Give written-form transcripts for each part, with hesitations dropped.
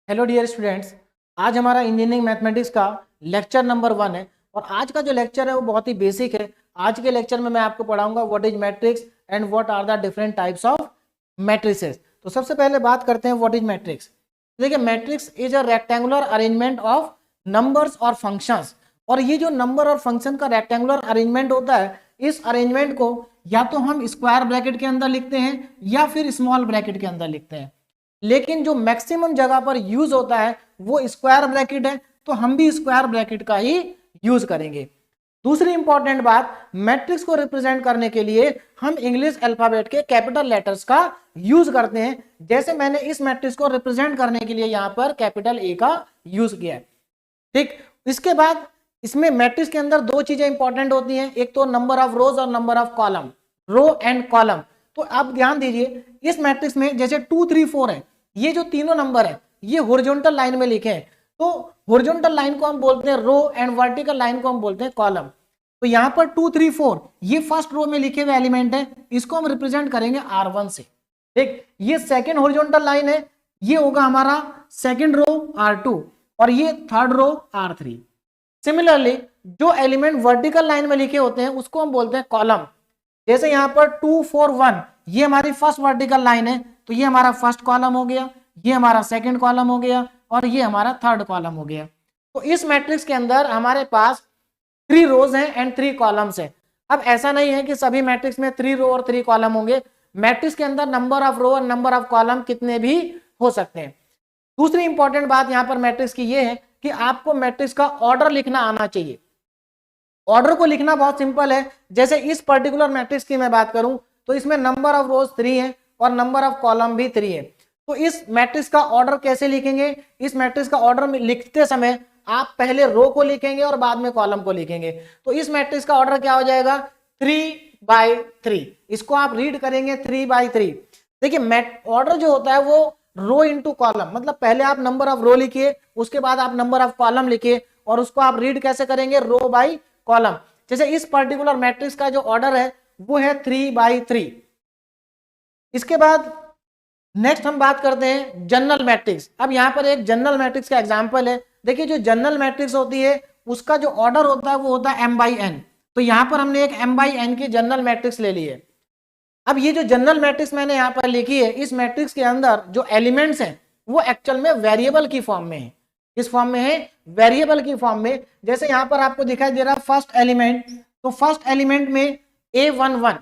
Hello dear students. आज हमारा engineering mathematics का लेक्चर नंबर 1 है और आज का जो लेक्चर है वो बहुत ही बेसिक है। आज के लेक्चर में मैं आपको पढ़ाऊंगा what is matrix and what are the different types of matrices. तो सबसे पहले बात करते हैं व्हाट इज मैट्रिक्स। देखिए, matrix is a rectangular arrangement of numbers और फंक्शंस। और ये जो नंबर और फंक्शन का रेक्टेंगुलर अरेंजमेंट होता है, इस अरेंजमेंट को या तो हम स्क्वायर ब्रैकेट के अंदर लिखते हैं या फिर स्मॉल ब्रैकेट के अंदर लिखते हैं, लेकिन जो मैक्सिमम जगह पर यूज होता है वो स्क्वायर ब्रैकेट है, तो हम भी स्क्वायर ब्रैकेट का ही यूज करेंगे। दूसरी इंपॉर्टेंट बात, मैट्रिक्स को रिप्रेजेंट करने के लिए हम इंग्लिश अल्फाबेट के कैपिटल लेटर्स का यूज करते हैं। जैसे मैंने इस मैट्रिक्स को रिप्रेजेंट करने के लिए यहाँ पर कैपिटल ए का यूज किया है। ठीक, इसके बाद इसमें मैट्रिक्स के अंदर दो चीजें इंपॉर्टेंट होती हैं, एक तो नंबर ऑफ रोज और number of column, row and column. तो आप ध्यान दीजिए, इस मैट्रिक्स में जैसे 2 3 4 है, ये जो तीनों नंबर है ये हॉरिजॉन्टल लाइन में लिखे हैं, तो हॉरिजॉन्टल लाइन को हम बोलते हैं रो एंड वर्टिकल लाइन को हम बोलते हैं कॉलम। तो यहाँ पर 2 3 4 ये फर्स्ट रो में लिखे हुए एलिमेंट है, इसको हम रिप्रेजेंट करेंगे R1 से। ठीक, ये सेकेंड हॉरिजॉन्टल लाइन है, ये होगा हमारा सेकेंड रो R2 और ये थर्ड रो R3। सिमिलरली जो एलिमेंट वर्टिकल लाइन में लिखे होते हैं उसको हम बोलते हैं कॉलम। जैसे यहाँ पर 2 4 1 ये हमारी फर्स्ट वर्टिकल लाइन है, तो ये हमारा फर्स्ट कॉलम हो गया, ये हमारा सेकंड कॉलम हो गया और ये हमारा थर्ड कॉलम हो गया। तो इस मैट्रिक्स के अंदर हमारे पास 3 रोज हैं एंड 3 कॉलम्स हैं। अब ऐसा नहीं है कि सभी मैट्रिक्स में 3 रो और 3 कॉलम होंगे, मैट्रिक्स के अंदर नंबर ऑफ रो और नंबर ऑफ कॉलम कितने भी हो सकते हैं। दूसरी इंपॉर्टेंट बात यहाँ पर मैट्रिक्स की ये है कि आपको मैट्रिक्स का ऑर्डर लिखना आना चाहिए। ऑर्डर को लिखना बहुत सिंपल है। जैसे इस पर्टिकुलर मैट्रिक्स की मैं बात करूं तो इसमें नंबर ऑफ रोज 3 है और नंबर ऑफ कॉलम भी 3 है। तो इस मैट्रिक्स का ऑर्डर कैसे लिखेंगे? इस मैट्रिक्स का ऑर्डर में लिखते समय आप पहले रो को लिखेंगे और बाद में कॉलम को लिखेंगे। तो इस मैट्रिक्स का ऑर्डर क्या हो जाएगा? 3/3। इसको आप रीड करेंगे 3/3। देखिए, ऑर्डर जो होता है वो रो इंटू कॉलम, मतलब पहले आप नंबर ऑफ रो लिखिए, उसके बाद आप नंबर ऑफ कॉलम लिखिए और उसको आप रीड कैसे करेंगे? रो बाई कॉलम। जैसे इस पर्टिकुलर मैट्रिक्स का जो ऑर्डर है वो है 3/3। इसके बाद नेक्स्ट हम बात करते हैं जनरल मैट्रिक्स। अब यहाँ पर एक जनरल मैट्रिक्स का एग्जांपल है। देखिए, जो जनरल मैट्रिक्स होती है उसका जो ऑर्डर होता है वो होता है m/n। तो यहाँ पर हमने एक m/n की जनरल मैट्रिक्स ले ली है। अब ये जो जनरल मैट्रिक्स मैंने यहाँ पर लिखी है, इस मैट्रिक्स के अंदर जो एलिमेंट्स हैं वो एक्चुअल में वेरिएबल की फॉर्म में है। किस फॉर्म में है? वेरिएबल की फॉर्म में। जैसे यहाँ पर आपको दिखाई दे रहा है फर्स्ट एलिमेंट, तो फर्स्ट एलिमेंट में A11।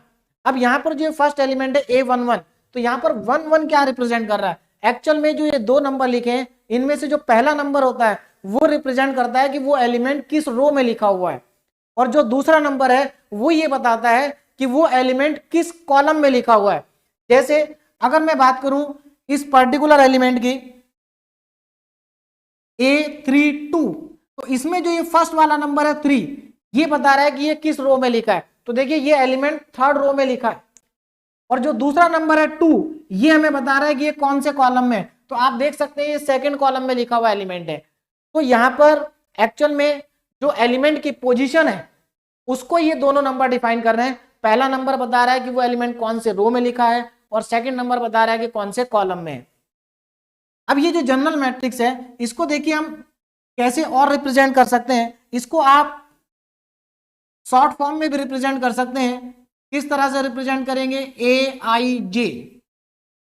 अब यहाँ पर जो फर्स्ट एलिमेंट है A11, तो यहाँ पर 1 1 क्या रिप्रेजेंट कर रहा है? एक्चुअल में जो ये दो नंबर लिखे हैं इनमें से जो पहला नंबर होता है वो रिप्रेजेंट करता है कि वो एलिमेंट किस रो में लिखा हुआ है, और जो दूसरा नंबर है वो ये बताता है कि वो एलिमेंट किस कॉलम में लिखा हुआ है। जैसे अगर मैं बात करूं इस पर्टिकुलर एलिमेंट की A32, तो इसमें जो ये फर्स्ट वाला नंबर है 3, ये बता रहा है कि ये किस रो में लिखा है। तो देखिए, ये एलिमेंट थर्ड रो में लिखा है, और जो दूसरा नंबर है 2, ये हमें बता रहा है कि ये कौन से कॉलम में। तो आप देख सकते हैं ये सेकंड कॉलम में लिखा हुआ एलिमेंट है। तो यहाँ पर एक्चुअल में जो एलिमेंट की पोजीशन है उसको ये दोनों नंबर डिफाइन कर रहे हैं। पहला नंबर बता रहा है कि वो एलिमेंट कौन से रो में लिखा है और सेकंड नंबर बता रहा है कि कौन से कॉलम में है। अब ये जो जनरल मैट्रिक्स है इसको देखिए हम कैसे और रिप्रेजेंट कर सकते हैं। इसको आप शॉर्ट फॉर्म में भी रिप्रेजेंट कर सकते हैं। किस तरह से रिप्रेजेंट करेंगे? AIJ,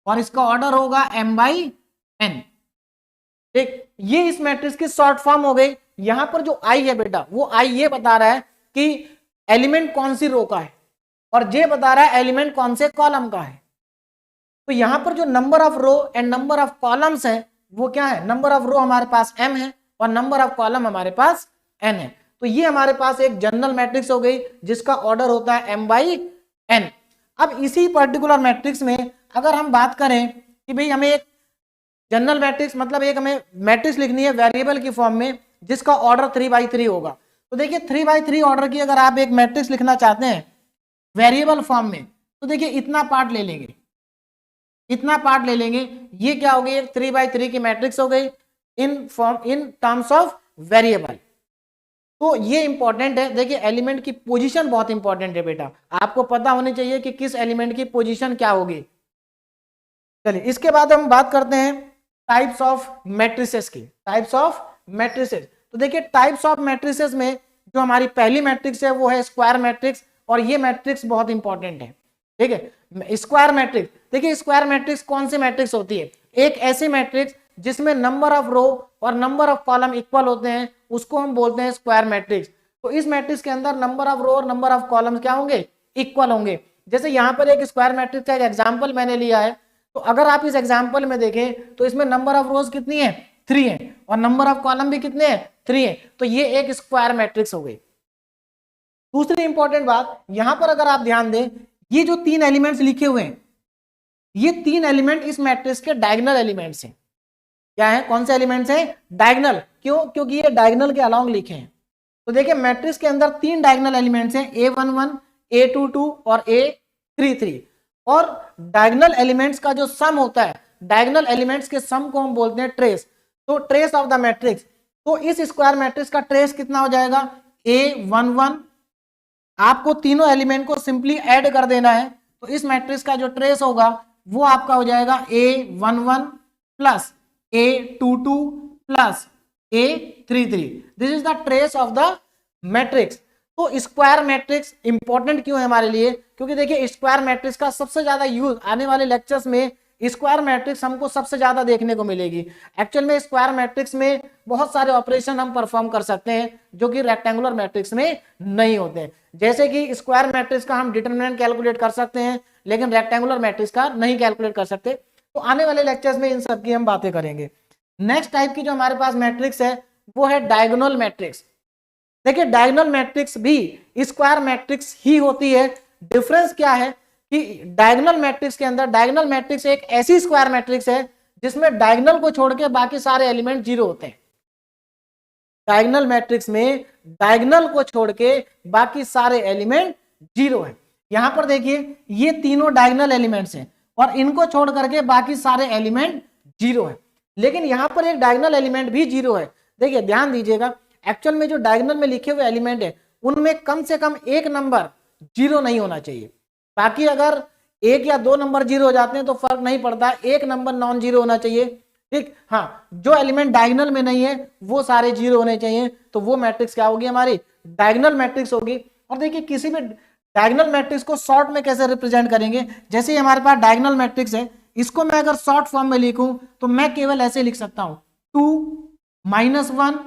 और इसका ऑर्डर होगा m/n। ठीक, ये इस मैट्रिक्स की शॉर्ट फॉर्म हो गई। यहां पर जो I है बेटा, वो I ये बता रहा है कि एलिमेंट कौन सी रो का है, और J बता रहा है एलिमेंट कौन से कॉलम का है। तो यहां पर जो number of row and number of columns है वो क्या है? नंबर ऑफ रो हमारे पास m है और नंबर ऑफ कॉलम हमारे पास n है। तो ये हमारे पास एक जनरल मैट्रिक्स हो गई जिसका ऑर्डर होता है m/n। अब इसी पर्टिकुलर मैट्रिक्स में अगर हम बात करें कि भाई हमें एक जनरल मैट्रिक्स, मतलब एक हमें मैट्रिक्स लिखनी है वेरिएबल की फॉर्म में जिसका ऑर्डर 3/3 होगा। तो देखिए, 3/3 ऑर्डर की अगर आप एक मैट्रिक्स लिखना चाहते हैं वेरिएबल फॉर्म में, तो देखिए इतना पार्ट ले लेंगे, इतना पार्ट ले लेंगे। ये क्या हो गई? एक 3/3 की मैट्रिक्स हो गई इन टर्म्स ऑफ वेरिएबल। तो ये इंपॉर्टेंट है। देखिए, एलिमेंट की पोजीशन बहुत इंपॉर्टेंट है बेटा, आपको पता होनी चाहिए कि किस एलिमेंट की पोजीशन क्या होगी। चलिए, इसके बाद हम बात करते हैं टाइप्स ऑफ मैट्रिसेस की, टाइप्स ऑफ मैट्रिसेस। तो देखिए टाइप्स ऑफ मैट्रिसेस में जो हमारी पहली मैट्रिक्स है वो है स्क्वायर मैट्रिक्स, और ये मैट्रिक्स बहुत इंपॉर्टेंट है, ठीक है। स्क्वायर मैट्रिक्स, देखिए स्क्वायर मैट्रिक्स कौन सी मैट्रिक्स होती है? एक ऐसी मैट्रिक्स जिसमें नंबर ऑफ रो और नंबर ऑफ कॉलम इक्वल होते हैं, उसको हम बोलते हैं स्क्वायर मैट्रिक्स। तो इस मैट्रिक्स के अंदर नंबर ऑफ रो और नंबर ऑफ कॉलम क्या होंगे? इक्वल होंगे। जैसे यहाँ पर एक स्क्वायर मैट्रिक्स का एक एग्जाम्पल मैंने लिया है, तो अगर आप इस एग्जाम्पल में देखें तो इसमें नंबर ऑफ रोज कितनी है? 3 है, और नंबर ऑफ कॉलम भी कितने हैं? 3 है। तो ये एक स्क्वायर मैट्रिक्स हो गई। दूसरी इंपॉर्टेंट बात, यहां पर अगर आप ध्यान दें, ये जो 3 एलिमेंट्स लिखे हुए हैं, ये 3 एलिमेंट इस मैट्रिक्स के डायगोनल एलिमेंट्स हैं। क्या है? कौन से एलिमेंट्स हैं? डायगोनल। क्यों? क्योंकि ये डायगोनल के अलोंग लिखे हैं। तो देखिए मैट्रिक्स के अंदर 3 डायगोनल एलिमेंट्स हैं, A11, A22 और A33। और डायगोनल एलिमेंट्स का जो सम होता है, डायगोनल एलिमेंट्स के सम को हम बोलते हैं ट्रेस। तो ट्रेस ऑफ द मैट्रिक्स, तो इस स्क्वायर मैट्रिक्स का ट्रेस कितना हो जाएगा? A11। आपको तीनों एलिमेंट को सिंपली ऐड कर देना है, तो इस मैट्रिक्स का जो ट्रेस होगा वो आपका हो जाएगा A11 plus A22 plus A33। This is the trace of the matrix. तो स्क्वायर मैट्रिक्स इंपॉर्टेंट क्यों है हमारे लिए? क्योंकि देखिए स्क्वायर मैट्रिक्स का सबसे ज्यादा यूज आने वाले लेक्चर्स में, स्क्वायर मैट्रिक्स हमको सबसे ज्यादा देखने को मिलेगी। एक्चुअल में स्क्वायर मैट्रिक्स में बहुत सारे ऑपरेशन हम परफॉर्म कर सकते हैं जो कि रेक्टेंगुलर मैट्रिक्स में नहीं होते हैं। जैसे कि स्क्वायर मैट्रिक्स का हम डिटरमिनेंट कैलकुलेट कर सकते हैं, लेकिन रेक्टेंगुलर मैट्रिक्स का नहीं कैलकुलेट कर सकते। तो आने वाले लेक्चर्स में इन सब की हम बातें करेंगे। नेक्स्ट टाइप की जो हमारे पास मैट्रिक्स है वो है डायगोनल मैट्रिक्स। देखिए डायगोनल मैट्रिक्स भी स्क्वायर मैट्रिक्स ही होती है। डिफरेंस क्या है कि डायगोनल मैट्रिक्स के अंदर, डायगोनल मैट्रिक्स एक ऐसी स्क्वायर मैट्रिक्स है जिसमें डायगोनल को छोड़ के बाकी सारे एलिमेंट जीरो होते हैं। डायगोनल मैट्रिक्स में डायगोनल को छोड़ के बाकी सारे एलिमेंट जीरो है। यहां पर देखिए ये तीनों डायगोनल एलिमेंट्स हैं और इनको छोड़ करके बाकी सारे एलिमेंट जीरो है, लेकिन यहां पर एक डायगोनल एलिमेंट भी जीरो है। देखिए ध्यान दीजिएगा, एक्चुअल में जो डायगोनल में लिखे हुए एलिमेंट है उनमें कम से कम एक नंबर जीरो नहीं होना चाहिए। बाकी अगर 1 या 2 नंबर जीरो हो जाते हैं तो फर्क नहीं पड़ता, एक नंबर नॉन जीरो होना चाहिए, ठीक। हाँ, जो एलिमेंट डायगोनल में नहीं है वो सारे जीरो होने चाहिए, तो वो मैट्रिक्स क्या होगी? हमारी डायगोनल मैट्रिक्स होगी। और देखिए किसी भी डायगोनल मैट्रिक्स को शॉर्ट में कैसे रिप्रेजेंट करेंगे? जैसे हमारे पास डायगोनल मैट्रिक्स है, इसको मैं अगर शॉर्ट फॉर्म में लिखूं तो मैं केवल ऐसे लिख सकता हूं 2, -1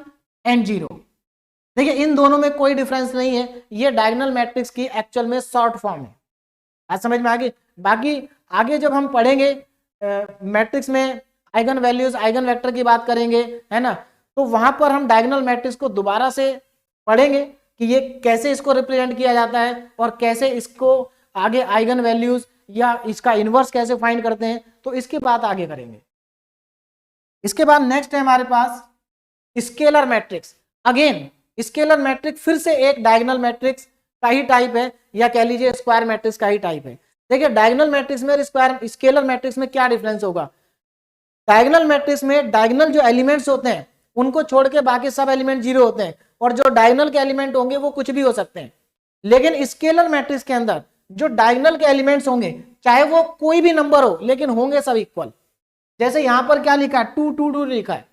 एंड 0। देखिए इन दोनों में कोई डिफरेंस नहीं है, ये डायगोनल मैट्रिक्स की एक्चुअल में शॉर्ट फॉर्म है। आज समझ में आ गई? बाकी आगे जब हम पढ़ेंगे मैट्रिक्स में आइगन वैल्यूज, आइगन वेक्टर की बात करेंगे, है ना, तो वहां पर हम डायगोनल मैट्रिक्स को दोबारा से पढ़ेंगे कि ये कैसे इसको रिप्रेजेंट किया जाता है और कैसे इसको आगे आइगन वैल्यूज या इसका इनवर्स कैसे फाइंड करते हैं, तो इसकी बात आगे करेंगे। इसके बाद नेक्स्ट है हमारे पास scalar matrix. Again scalar matrix फिर से एक डायगोनल मैट्रिक्स का ही टाइप है, या कह लीजिए स्क्वायर मैट्रिक्स का ही टाइप है। देखिए डायगोनल मैट्रिक्स में और स्क्वायर स्केलर मैट्रिक्स में क्या डिफरेंस होगा? डायगोनल मैट्रिक्स में डायगोनल जो एलिमेंट्स होते हैं उनको छोड़ के बाकी सब एलिमेंट जीरो होते हैं, और जो डायगोनल के एलिमेंट होंगे वो कुछ भी हो सकते हैं। लेकिन स्केलर मैट्रिक्स के अंदर जो डायगोनल के एलिमेंट्स होंगे, चाहे वो कोई भी नंबर हो, लेकिन होंगे सब इक्वल। जैसे यहां पर क्या लिखा है? 2 2 2 लिखा है,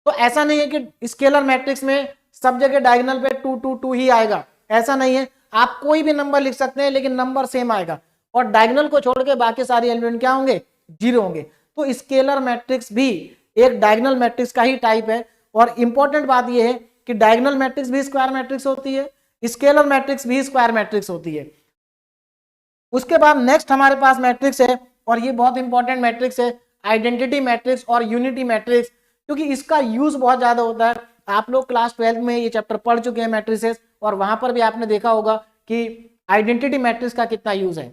तो ऐसा नहीं है कि स्केलर मैट्रिक्स में सब जगह डायगोनल पे 2 2 2 ही आएगा, ऐसा नहीं है। आप कोई भी नंबर लिख सकते हैं लेकिन नंबर सेम आएगा, और डायगोनल को छोड़ के बाकी सारे एलिमेंट क्या होंगे? जीरो होंगे। तो स्केलर मैट्रिक्स भी एक डायगोनल मैट्रिक्स का ही टाइप है। और इंपॉर्टेंट बात यह है कि डायगोनल मैट्रिक्स भी स्क्वायर मैट्रिक्स होती है, स्केलर मैट्रिक्स भी स्क्वायर मैट्रिक्स होती है। उसके बाद नेक्स्ट हमारे पास मैट्रिक्स है, और ये बहुत इंपॉर्टेंट मैट्रिक्स है, आइडेंटिटी मैट्रिक्स और यूनिटी मैट्रिक्स, क्योंकि इसका यूज बहुत ज्यादा होता है। आप लोग क्लास 12 में ये चैप्टर पढ़ चुके हैं मैट्रिसेस, और वहां पर भी आपने देखा होगा कि आइडेंटिटी मैट्रिक्स का कितना यूज है।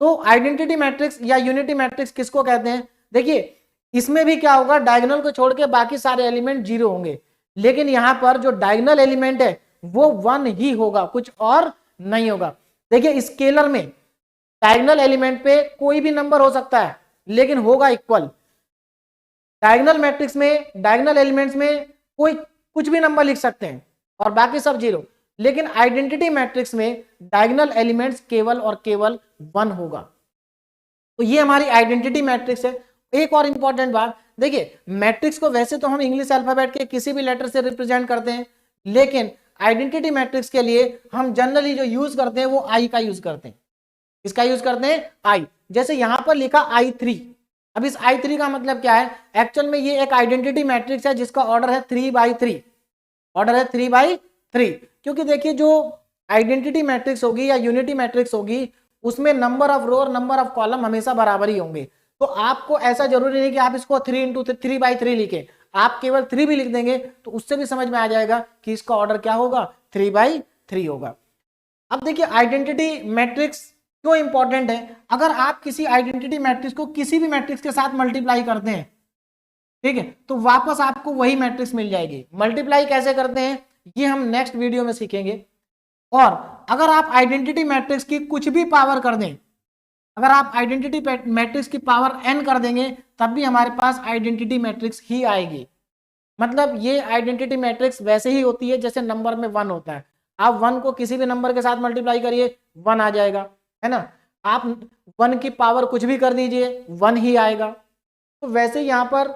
तो आइडेंटिटी मैट्रिक्स या यूनिटी मैट्रिक्स किसको कहते हैं? देखिए इसमें भी क्या होगा? डायगोनल को छोड़ के बाकी सारे एलिमेंट जीरो होंगे, लेकिन यहां पर जो डायगोनल एलिमेंट है वो 1 ही होगा, कुछ और नहीं होगा। देखिए स्केलर में डायगोनल एलिमेंट पे कोई भी नंबर हो सकता है लेकिन होगा इक्वल। डायगोनल मैट्रिक्स में डायगोनल एलिमेंट्स में कोई कुछ भी नंबर लिख सकते हैं और बाकी सब जीरो, लेकिन आइडेंटिटी मैट्रिक्स में डायगोनल एलिमेंट्स केवल और केवल 1 होगा। तो ये हमारी आइडेंटिटी मैट्रिक्स है। एक और इंपॉर्टेंट बात, देखिए मैट्रिक्स को वैसे तो हम इंग्लिश अल्फाबेट के किसी भी लेटर से रिप्रेजेंट करते हैं, लेकिन आइडेंटिटी मैट्रिक्स के लिए हम जनरली जो यूज करते हैं वो आई का यूज करते हैं। इसका यूज करते हैं आई। जैसे यहां पर लिखा I3, अब इस I3 का मतलब क्या है, एक्चुअल में ये एक आइडेंटिटी मैट्रिक्स है जिसका ऑर्डर है 3/3, ऑर्डर है 3/3। क्योंकि देखिए जो आइडेंटिटी मैट्रिक्स होगी या यूनिटी मैट्रिक्स होगी उसमें नंबर ऑफ रो और नंबर ऑफ कॉलम हमेशा बराबर ही होंगे। तो आपको ऐसा जरूरी नहीं कि आप इसको 3/3 लिखें, आप केवल 3 भी लिख देंगे तो उससे भी समझ में आ जाएगा कि इसका ऑर्डर क्या होगा, 3/3 होगा। अब देखिए आइडेंटिटी मैट्रिक्स क्यों इंपॉर्टेंट है, अगर आप किसी आइडेंटिटी मैट्रिक्स को किसी भी मैट्रिक्स के साथ मल्टीप्लाई करते हैं, ठीक है, तो वापस आपको वही मैट्रिक्स मिल जाएगी। मल्टीप्लाई कैसे करते हैं ये हम नेक्स्ट वीडियो में सीखेंगे। और अगर आप आइडेंटिटी मैट्रिक्स की कुछ भी पावर कर दें, अगर आप आइडेंटिटी मैट्रिक्स की पावर n कर देंगे तब भी हमारे पास आइडेंटिटी मैट्रिक्स ही आएगी। मतलब ये आइडेंटिटी मैट्रिक्स वैसे ही होती है जैसे नंबर में 1 होता है, आप 1 को किसी भी नंबर के साथ मल्टीप्लाई करिए 1 आ जाएगा, है ना। आप 1 की पावर कुछ भी कर दीजिए 1 ही आएगा। तो वैसे यहाँ पर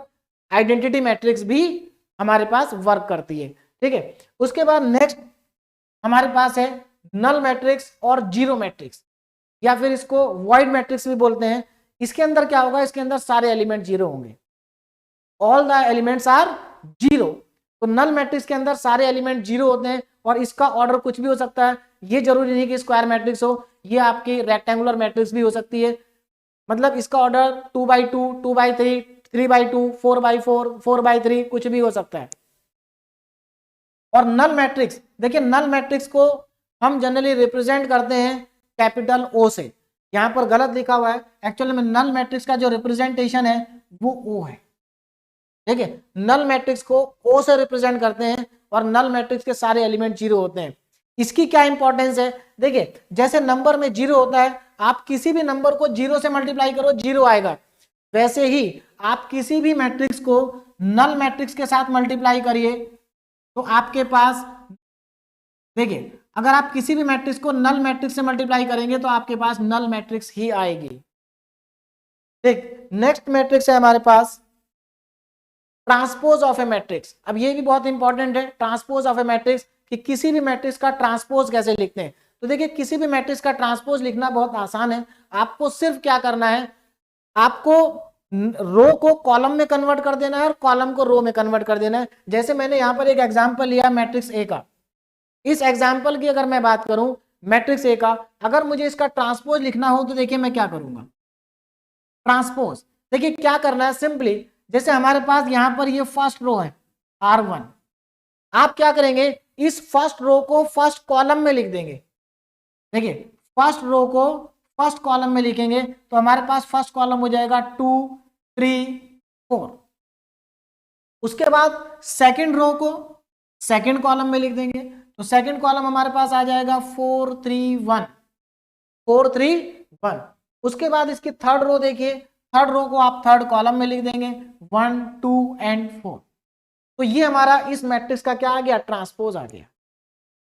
आइडेंटिटी मैट्रिक्स भी हमारे पास वर्क करती है, ठीक है। उसके बाद नेक्स्ट हमारे पास है नल मैट्रिक्स और जीरो मैट्रिक्स, या फिर इसको वॉइड मैट्रिक्स भी बोलते हैं। इसके अंदर क्या होगा, इसके अंदर सारे एलिमेंट जीरो होंगे, all the elements are zero. तो नल मैट्रिक्स के अंदर सारे एलिमेंट जीरो होते हैं और इसका ऑर्डर कुछ भी हो सकता है, ये जरूरी नहीं कि स्क्वायर मैट्रिक्स हो, ये आपकी रेक्टेंगुलर मैट्रिक्स भी हो सकती है। मतलब इसका ऑर्डर 2/2, 2/3, 3/2, 4/4, 4/3 कुछ भी हो सकता है। और नल मैट्रिक्स, देखिए नल मैट्रिक्स को हम जनरली रिप्रेजेंट करते हैं कैपिटल O से। यहां पर गलत लिखा हुआ है, एक्चुअली में नल मैट्रिक्स का जो रिप्रेजेंटेशन है वो O है, ठीक है। नल मैट्रिक्स को O से रिप्रेजेंट करते हैं और नल मैट्रिक्स के सारे एलिमेंट जीरो होते हैं। इसकी क्या इंपॉर्टेंस है, देखिए जैसे नंबर में जीरो होता है, आप किसी भी नंबर को जीरो से मल्टीप्लाई करो जीरो आएगा, वैसे ही आप किसी भी मैट्रिक्स को नल मैट्रिक्स के साथ मल्टीप्लाई करिए तो आपके पास, देखिए अगर आप किसी भी मैट्रिक्स को नल मैट्रिक्स से मल्टीप्लाई करेंगे तो आपके पास नल मैट्रिक्स ही आएगी। ठीक, नेक्स्ट मैट्रिक्स है हमारे पास ट्रांसपोज ऑफ ए मैट्रिक्स। अब ये भी बहुत इंपॉर्टेंट है, ट्रांसपोज ऑफ ए मैट्रिक्स, कि किसी भी मैट्रिक्स का ट्रांसपोज कैसे लिखते हैं। तो देखिए किसी भी मैट्रिक्स का ट्रांसपोज लिखना बहुत आसान है, आपको सिर्फ क्या करना है, आपको रो को कॉलम में कन्वर्ट कर देना है और कॉलम को रो में कन्वर्ट कर देना है। जैसे मैंने यहां पर एक एग्जांपल लिया मैट्रिक्स ए का, इस एग्जांपल की अगर मैं बात करूं मैट्रिक्स ए का, अगर मुझे इसका ट्रांसपोज लिखना हो तो देखिए मैं क्या करूंगा, ट्रांसपोज, देखिए क्या करना है, सिंपली जैसे हमारे पास यहां पर ये फर्स्ट रो है R1, आप क्या करेंगे इस फर्स्ट रो को फर्स्ट कॉलम में लिख देंगे। देखिए फर्स्ट रो को फर्स्ट कॉलम में लिखेंगे तो हमारे पास फर्स्ट कॉलम हो जाएगा 2, 3, 4। उसके बाद सेकंड रो को सेकंड कॉलम में लिख देंगे तो सेकंड कॉलम हमारे पास आ जाएगा 4, 3, 1, 4, 3, 1। उसके बाद इसकी थर्ड रो देखिए, थर्ड रो को आप थर्ड कॉलम में लिख देंगे 1, 2 एंड 4। तो ये हमारा इस मैट्रिक्स का क्या आ गया, ट्रांसपोज आ गया।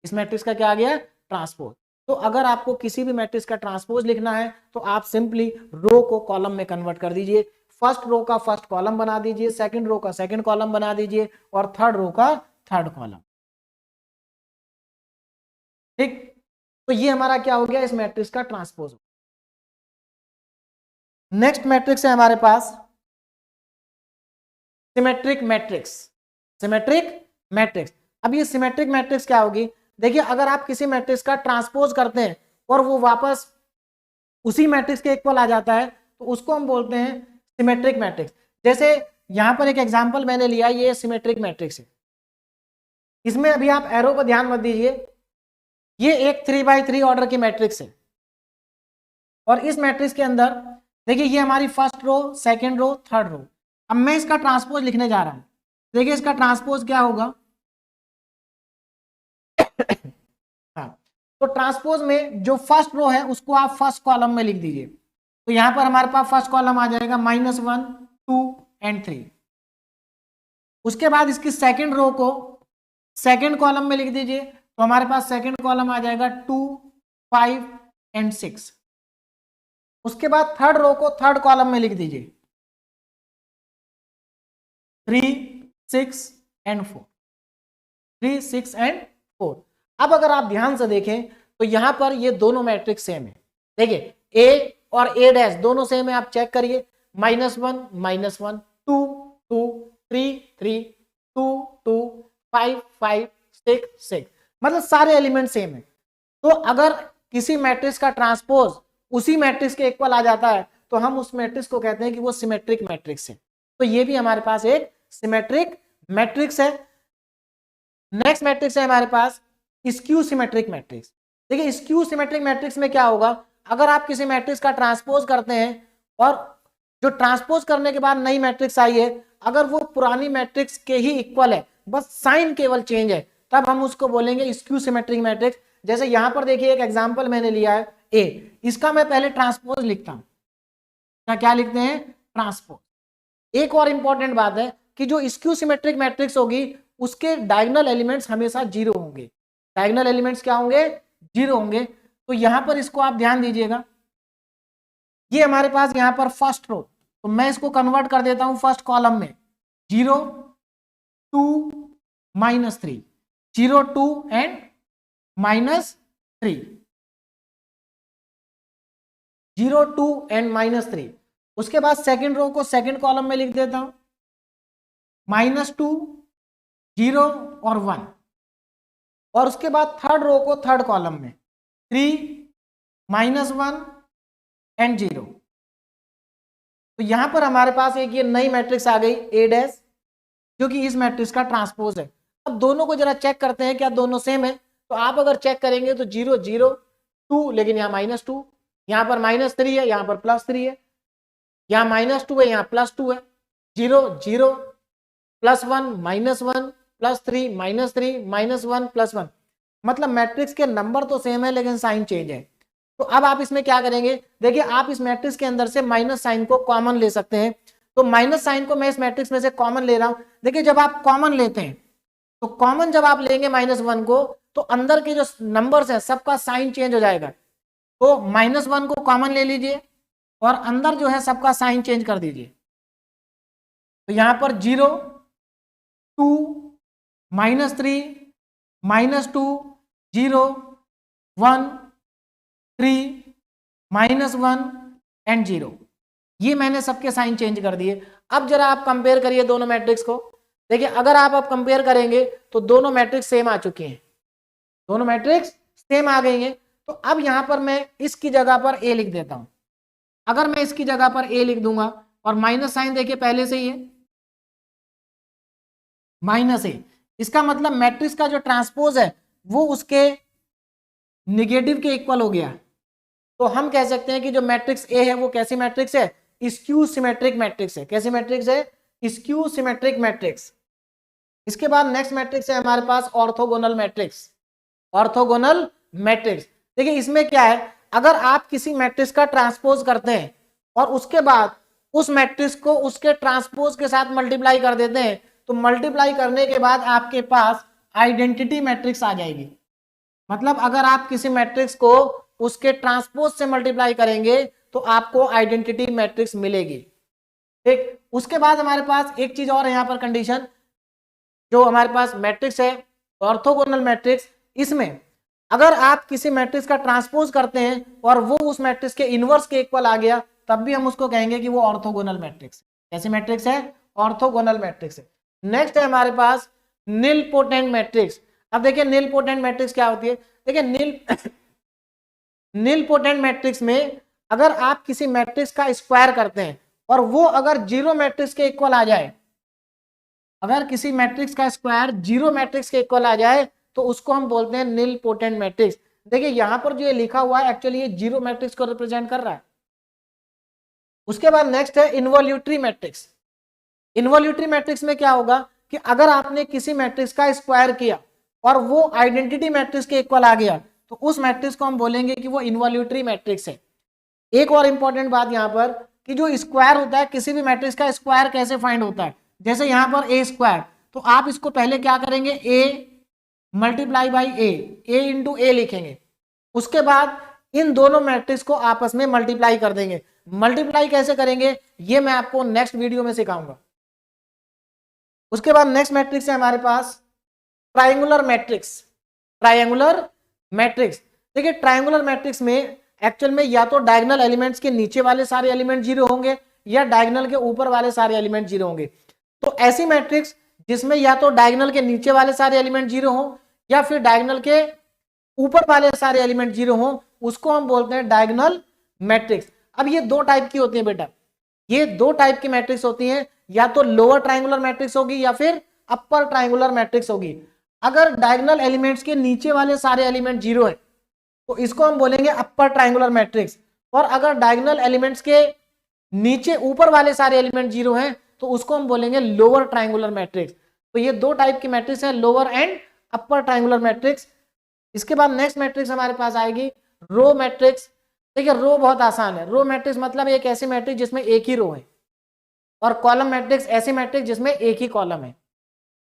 इस मैट्रिक्स का क्या आ गया, ट्रांसपोज। तो अगर आपको किसी भी मैट्रिक्स का ट्रांसपोज लिखना है तो आप सिंपली रो को कॉलम में कन्वर्ट कर दीजिए, फर्स्ट रो का फर्स्ट कॉलम बना दीजिए, सेकंड रो का सेकंड कॉलम बना दीजिए और थर्ड रो का थर्ड कॉलम। ठीक, तो ये हमारा क्या हो गया, इस मैट्रिक्स का ट्रांसपोज। नेक्स्ट मैट्रिक्स है हमारे पास सिमेट्रिक मैट्रिक्स। सिमेट्रिक मैट्रिक्स, अब ये सिमेट्रिक मैट्रिक्स क्या होगी, देखिए अगर आप किसी मैट्रिक्स का ट्रांसपोज करते हैं और वो वापस उसी मैट्रिक्स के इक्वल आ जाता है तो उसको हम बोलते हैं सिमेट्रिक मैट्रिक्स। जैसे यहां पर एक एग्जांपल मैंने लिया, ये सिमेट्रिक मैट्रिक्स है, इसमें अभी आप एरो पर ध्यान मत दीजिए, ये एक 3/3 ऑर्डर की मैट्रिक्स है और इस मैट्रिक्स के अंदर देखिए ये हमारी first row, second row, third row. अब मैं इसका ट्रांसपोज लिखने जा रहा हूं, देखिए इसका ट्रांसपोज क्या होगा हाँ, तो ट्रांसपोज में जो फर्स्ट रो है उसको आप फर्स्ट कॉलम में लिख दीजिए। तो यहां पर हमारे पास फर्स्ट कॉलम आ जाएगा -1, 2 एंड 3। उसके बाद इसकी सेकंड रो को सेकंड कॉलम में लिख दीजिए तो हमारे पास सेकंड कॉलम आ जाएगा 2, 5 एंड 6। उसके बाद थर्ड रो को थर्ड कॉलम में लिख दीजिए 3, 6 एंड 4, 3, 6 एंड 4। अब अगर आप ध्यान से देखें तो यहां पर ये दोनों मैट्रिक्स सेम है। देखिए ए और ए डैश दोनों सेम है, आप चेक करिए, -1 -1, 2 2, 3 3, 2 2, 5 5, 6 6, मतलब सारे एलिमेंट सेम है। तो अगर किसी मैट्रिक्स का ट्रांसपोज उसी मैट्रिक्स के इक्वल आ जाता है तो हम उस मैट्रिक्स को कहते हैं कि वो सिमेट्रिक मैट्रिक्स है। तो ये भी हमारे पास एक सिमेट्रिक मैट्रिक्स है। नेक्स्ट मैट्रिक्स है हमारे पास स्क्यू सिमेट्रिक मैट्रिक्स। देखिए स्क्यू सिमेट्रिक मैट्रिक्स में क्या होगा, अगर आप किसी मैट्रिक्स का ट्रांसपोज करते हैं और जो ट्रांसपोज करने के बाद नई मैट्रिक्स आई है, अगर वो पुरानी मैट्रिक्स के ही इक्वल है, बस साइन केवल चेंज है, तब हम उसको बोलेंगे स्क्यू सिमेट्रिक मैट्रिक्स। जैसे यहां पर देखिए एक एग्जांपल मैंने लिया है ए, इसका मैं पहले ट्रांसपोज लिखता हूं। क्या लिखते हैं? ट्रांसपोज। एक और इंपॉर्टेंट बात है कि जो स्क्यू सिमेट्रिक मैट्रिक्स होगी उसके डायगोनल एलिमेंट्स हमेशा 0 होंगे। डायगोनल एलिमेंट्स क्या होंगे? 0 होंगे। तो यहां पर इसको आप ध्यान दीजिएगा, ये हमारे पास यहां पर फर्स्ट रो, तो मैं इसको कन्वर्ट कर देता हूं फर्स्ट कॉलम में, 0 2 -3, 0 2 एंड -3, 0 2 एंड -3। उसके बाद सेकंड रो को सेकंड कॉलम में लिख देता हूं, -2 0 और 1, और उसके बाद थर्ड रो को थर्ड कॉलम में 3 -1 एंड 0। तो यहां पर हमारे पास एक ये नई मैट्रिक्स आ गई ए डैश, जो कि इस मैट्रिक्स का ट्रांसपोज है। अब दोनों को जरा चेक करते हैं क्या दोनों सेम है। तो आप अगर चेक करेंगे तो 0 0 2, लेकिन यहाँ -2, यहाँ पर -3 है, यहाँ पर +3 है, यहाँ -2 है, यहाँ +2 है, 0 0 +1 -1 +3 -3 -1 +1, मतलब मैट्रिक्स के नंबर तो सेम है लेकिन साइन चेंज है। तो अब आप इसमें क्या करेंगे, देखिए आप इस मैट्रिक्स के अंदर से माइनस साइन को कॉमन ले सकते हैं। तो माइनस साइन को मैं इस मैट्रिक्स में से कॉमन ले रहा हूं। देखिए जब आप कॉमन लेते हैं तो कॉमन जब आप लेंगे -1 को, तो अंदर के जो नंबर्स है सबका साइन चेंज हो जाएगा। तो -1 को कॉमन ले लीजिए और अंदर जो है सबका साइन चेंज कर दीजिए। तो यहां पर 0 2 -3 -2 0 1 3 -1 एंड 0, ये मैंने सबके साइन चेंज कर दिए। अब जरा आप कंपेयर करिए दोनों मैट्रिक्स को। देखिए अगर आप अब कंपेयर करेंगे तो दोनों मैट्रिक्स सेम आ चुकी हैं, दोनों मैट्रिक्स सेम आ गई हैं। तो अब यहां पर मैं इसकी जगह पर ए लिख देता हूं। अगर मैं इसकी जगह पर ए लिख दूंगा और माइनस साइन देखिए पहले से ही है -a, इसका मतलब मैट्रिक्स का जो ट्रांसपोज है वो उसके निगेटिव के इक्वल हो गया। तो हम कह सकते हैं कि जो मैट्रिक्स ए है वो कैसी मैट्रिक्स है? स्क्यू सिमेट्रिक मैट्रिक्स है। कैसी मैट्रिक्स है? Skew symmetric matrix. इसके बाद नेक्स्ट मैट्रिक्स है हमारे पास ऑर्थोगोनल मैट्रिक्स। ऑर्थोगोनल मैट्रिक्स, देखिए इसमें क्या है, अगर आप किसी मैट्रिक्स का ट्रांसपोज करते हैं और उसके बाद उस मैट्रिक्स को उसके ट्रांसपोज के साथ मल्टीप्लाई कर देते हैं, तो मल्टीप्लाई करने के बाद आपके पास आइडेंटिटी मैट्रिक्स आ जाएगी। मतलब अगर आप किसी मैट्रिक्स को उसके ट्रांसपोज से मल्टीप्लाई करेंगे तो आपको आइडेंटिटी मैट्रिक्स मिलेगी। ठीक, उसके बाद हमारे पास एक चीज और है यहाँ पर कंडीशन, जो हमारे पास मैट्रिक्स है ऑर्थोगोनल मैट्रिक्स, इसमें अगर आप किसी मैट्रिक्स का ट्रांसपोज करते हैं और वो उस मैट्रिक्स के इनवर्स के इक्वल आ गया, तब भी हम उसको कहेंगे कि वो ऑर्थोगोनल मैट्रिक्स है। कैसी मैट्रिक्स है? ऑर्थोगोनल मैट्रिक्स है। नेक्स्ट है हमारे पास निलपोटेंट मैट्रिक्स। अब देखिए निलपोटेंट मैट्रिक्स क्या होती है। देखिए निलपोटेंट मैट्रिक्स में अगर आप किसी मैट्रिक्स का स्क्वायर करते हैं और वो अगर 0 मैट्रिक्स के इक्वल आ जाए, अगर किसी मैट्रिक्स का स्क्वायर 0 मैट्रिक्स के इक्वल आ जाए तो उसको हम बोलते हैं निलपोटेंट मैट्रिक्स। देखिए यहां पर जो ये लिखा हुआ है एक्चुअली ये 0 मैट्रिक्स को रिप्रेजेंट कर रहा है। उसके बाद नेक्स्ट है इनवॉल्यूटरी मैट्रिक्स। इनवॉल्यूटरी मैट्रिक्स में क्या होगा कि अगर आपने किसी मैट्रिक्स का स्क्वायर किया और वो आइडेंटिटी मैट्रिक्स के इक्वल आ गया तो उस मैट्रिक्स को हम बोलेंगे कि वो इनवॉल्यूटरी मैट्रिक्स है। एक और इंपॉर्टेंट बात यहां पर कि जो स्क्वायर होता है, किसी भी मैट्रिक्स का स्क्वायर कैसे फाइंड होता है, जैसे यहां पर ए स्क्वायर, तो आप इसको पहले क्या करेंगे, A multiply by A into ए लिखेंगे। उसके बाद इन दोनों मैट्रिक्स को आपस में मल्टीप्लाई कर देंगे। मल्टीप्लाई कैसे करेंगे ये मैं आपको नेक्स्ट वीडियो में सिखाऊंगा। उसके बाद नेक्स्ट मैट्रिक्स है हमारे पास ट्रायंगुलर मैट्रिक्स। ट्रायंगुलर मैट्रिक्स, देखिए ट्रायंगुलर मैट्रिक्स में एक्चुअल में या तो डायगोनल एलिमेंट्स के नीचे वाले सारे एलिमेंट जीरो होंगे या डायगोनल के ऊपर वाले सारे एलिमेंट जीरो होंगे। तो ऐसी मैट्रिक्स जिसमें या तो डायगोनल के नीचे वाले सारे एलिमेंट जीरो हो या फिर डायगोनल के ऊपर वाले सारे एलिमेंट जीरो हो, उसको हम बोलते हैं डायगोनल मैट्रिक्स। अब ये दो टाइप की होती है बेटा, ये दो टाइप की मैट्रिक्स होती हैं, या तो लोअर ट्रायंगुलर मैट्रिक्स होगी या फिर अपर ट्रायंगुलर मैट्रिक्स होगी। अगर डायगोनल एलिमेंट्स के नीचे वाले सारे एलिमेंट जीरो है तो इसको हम बोलेंगे अपर ट्रायंगुलर मैट्रिक्स, और अगर डायगोनल एलिमेंट्स के नीचे ऊपर वाले सारे एलिमेंट जीरो हैं तो उसको हम बोलेंगे लोअर ट्रायंगुलर मैट्रिक्स। तो ये दो टाइप की मैट्रिक्स है, lower and upper triangular matrix. इसके बाद नेक्स्ट मैट्रिक्स हमारे पास आएगी रो मैट्रिक्स। देखिए रो बहुत आसान है, रो मैट्रिक्स मतलब एक ऐसी मैट्रिक्स जिसमें एक ही रो है, और कॉलम मैट्रिक्स ऐसी मैट्रिक्स जिसमें एक ही कॉलम है।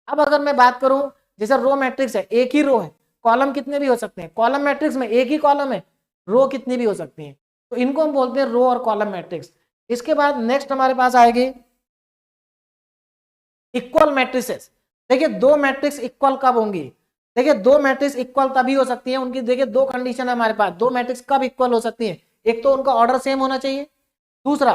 अब अगर मैं बात करूं, जैसे रो मैट्रिक्स है, एक ही रो है, कॉलम कितने भी हो सकते हैं, कॉलम मैट्रिक्स में एक ही कॉलम है, रो कितनी भी हो सकती है, तो इनको हम बोलते हैं रो और कॉलम मैट्रिक्स। इसके बाद नेक्स्ट हमारे पास आएगी इक्वल मैट्रिसेस। देखिए दो मैट्रिक्स इक्वल कब होंगी, देखिए दो मैट्रिक्स इक्वल तभी हो सकती है, उनकी देखिए दो कंडीशन है हमारे पास, दो मैट्रिक्स कब इक्वल हो सकती है, एक तो उनका ऑर्डर सेम होना चाहिए, दूसरा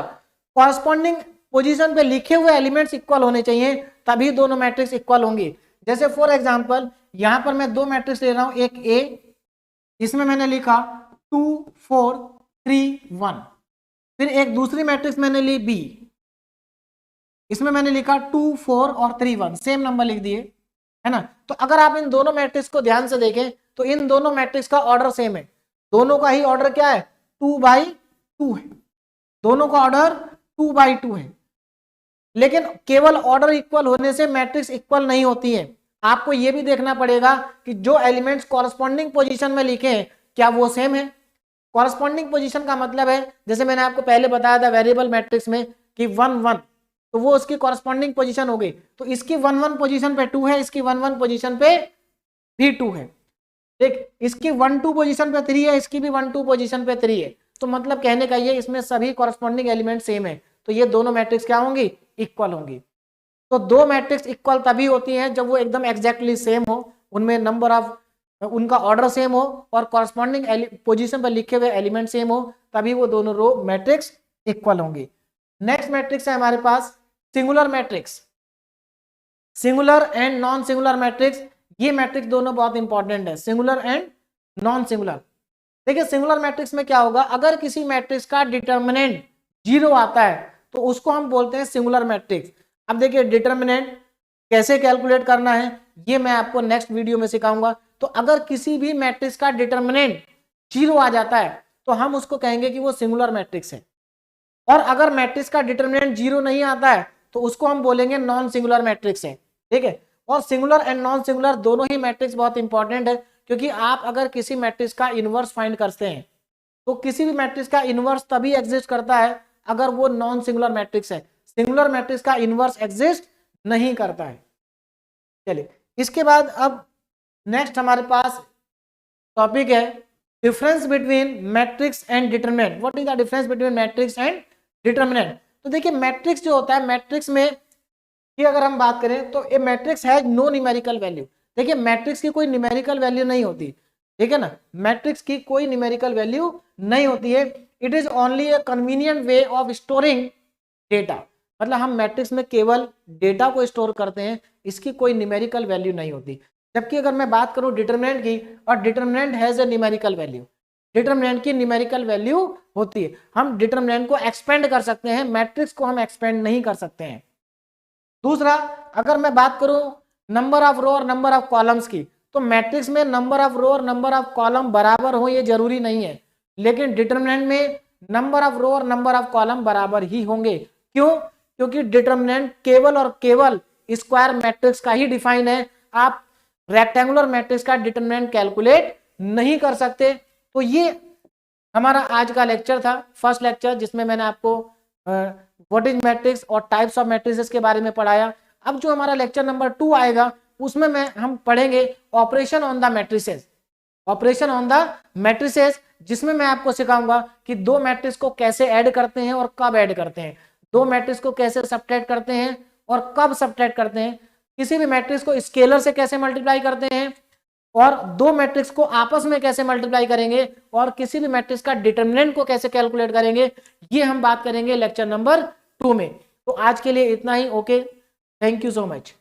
कॉरस्पॉन्डिंग पोजीशन पे लिखे हुए एलिमेंट्स इक्वल होने चाहिए, तभी दोनों मैट्रिक्स इक्वल होंगी। जैसे फॉर एग्जांपल यहां पर मैं दो मैट्रिक्स ले रहा हूं, एक ए, इसमें मैंने लिखा 2 4 3 1, फिर एक दूसरी मैट्रिक्स मैंने ली बी, इसमें मैंने लिखा 2 4 और 3 1, सेम नंबर लिख दिए, है ना। तो अगर आप इन दोनों मैट्रिक्स को ध्यान से देखें तो इन दोनों मैट्रिक्स का ऑर्डर सेम है, दोनों का ही ऑर्डर क्या है, 2/2 है, दोनों का ऑर्डर 2/2 है। लेकिन केवल ऑर्डर इक्वल होने से मैट्रिक्स इक्वल नहीं होती है, आपको यह भी देखना पड़ेगा कि जो एलिमेंट्स कॉरस्पॉन्डिंग पोजीशन में लिखे हैं क्या वो सेम है। कॉरस्पॉन्डिंग पोजीशन का मतलब है, जैसे मैंने आपको पहले बताया था वेरिएबल मैट्रिक्स में कि 1 1, तो वो उसकी कॉरस्पॉन्डिंग पोजीशन हो गई, तो इसकी 1 1 पोजीशन पे 2 है, इसकी 1 1 पोजीशन पे भी 2 है, देख इसकी 1 2 पोजीशन पे 3 है, इसकी भी 1 2 पोजीशन पे 3 है, तो मतलब कहने का ये इसमें सभी कॉरस्पॉन्डिंग एलिमेंट सेम है, तो ये दोनों मैट्रिक्स क्या होंगी, इक्वल होंगी। तो दो मैट्रिक्स इक्वल तभी होती हैं जब वो एकदम एग्जैक्टली सेम हो, उनमें नंबर ऑफ, उनका ऑर्डर सेम हो और कॉरस्पॉन्डिंग पोजीशन पर लिखे हुए एलिमेंट सेम हो, तभी वो दोनों रो मैट्रिक्स इक्वल होंगी। नेक्स्ट मैट्रिक्स है हमारे पास singular matrix. Singular and non singular matrix, ये मैट्रिक्स दोनों बहुत इंपॉर्टेंट है, सिंगुलर एंड नॉन सिंगुलर। देखिए सिंगुलर मैट्रिक्स में क्या होगा, अगर किसी मैट्रिक्स का डिटर्मिनेंट 0 आता है तो उसको हम बोलते हैं सिंगुलर मैट्रिक्स। अब देखिए डिटर्मिनेंट कैसे कैलकुलेट करना है ये मैं आपको नेक्स्ट वीडियो में सिखाऊंगा। तो अगर किसी भी मैट्रिक्स का डिटर्मिनेंट 0 आ जाता है तो हम उसको कहेंगे कि वो सिंगुलर मैट्रिक्स है, और अगर मैट्रिक्स का डिटर्मिनेंट 0 नहीं आता है तो उसको हम बोलेंगे नॉन सिंगुलर मैट्रिक्स है, ठीक है। और सिंगुलर एंड नॉन सिंगुलर दोनों ही मैट्रिक्स बहुत इंपॉर्टेंट है, क्योंकि आप अगर किसी मैट्रिक्स का इनवर्स फाइंड करते हैं तो किसी भी मैट्रिक्स का इनवर्स तभी एग्जिस्ट करता है अगर वो नॉन सिंगुलर मैट्रिक्स है, सिंगुलर मैट्रिक्स का इनवर्स एग्जिस्ट नहीं करता है। चलिए इसके बाद अब नेक्स्ट हमारे पास टॉपिक है difference between matrix and determinant. What is the difference between matrix and determinant. तो देखिए मैट्रिक्स जो होता है, मैट्रिक्स में की अगर हम बात करें तो A matrix has no numerical value. देखिए मैट्रिक्स की कोई न्यूमेरिकल वैल्यू नहीं होती, ठीक है ना, मैट्रिक्स की कोई न्यूमेरिकल वैल्यू नहीं होती है। It is only A convenient way of storing data, मतलब हम मैट्रिक्स में केवल डेटा को स्टोर करते हैं, इसकी कोई न्यूमेरिकल वैल्यू नहीं होती। जबकि अगर मैं बात करूं डिटरमिनेंट की, और determinant has a numerical value, determinant की न्यूमेरिकल वैल्यू होती है। हम डिटरमिनेंट को एक्सपेंड कर सकते हैं, मैट्रिक्स को हम एक्सपेंड नहीं कर सकते हैं। दूसरा, अगर मैं बात करूं नंबर ऑफ रो और नंबर ऑफ कॉलम्स की, तो मैट्रिक्स में नंबर ऑफ रो और नंबर ऑफ कॉलम बराबर हो ये जरूरी नहीं है, लेकिन डिटरमिनेंट में नंबर ऑफ रो और नंबर ऑफ कॉलम बराबर ही होंगे। क्यों? क्योंकि डिटरमिनेंट केवल और केवल स्क्वायर मैट्रिक्स का ही डिफाइन है, आप रेक्टेंगुलर मैट्रिक्स का डिटरमिनेंट कैलकुलेट नहीं कर सकते। तो ये हमारा आज का लेक्चर था, फर्स्ट लेक्चर, जिसमें मैंने आपको व्हाट इज मैट्रिक्स और टाइप्स ऑफ मैट्रिसेस के बारे में पढ़ाया। अब जो हमारा लेक्चर नंबर 2 आएगा उसमें हम पढ़ेंगे operation on the matrices, operation on the matrices, जिसमें मैं आपको सिखाऊंगा कि दो मैट्रिक्स को कैसे ऐड करते हैं और कब ऐड करते हैं, दो मैट्रिक्स को कैसे सब्ट्रैक्ट करते हैं और कब सब्ट्रैक्ट करते हैं। किसी भी मैट्रिक्स को स्केलर से कैसे मल्टीप्लाई करते हैं, और दो मैट्रिक्स को आपस में कैसे मल्टीप्लाई करेंगे, और किसी भी मैट्रिक्स का डिटरमिनेंट को कैसे कैलकुलेट करेंगे, ये हम बात करेंगे लेक्चर नंबर 2 में। तो आज के लिए इतना ही। Okay, thank you so much.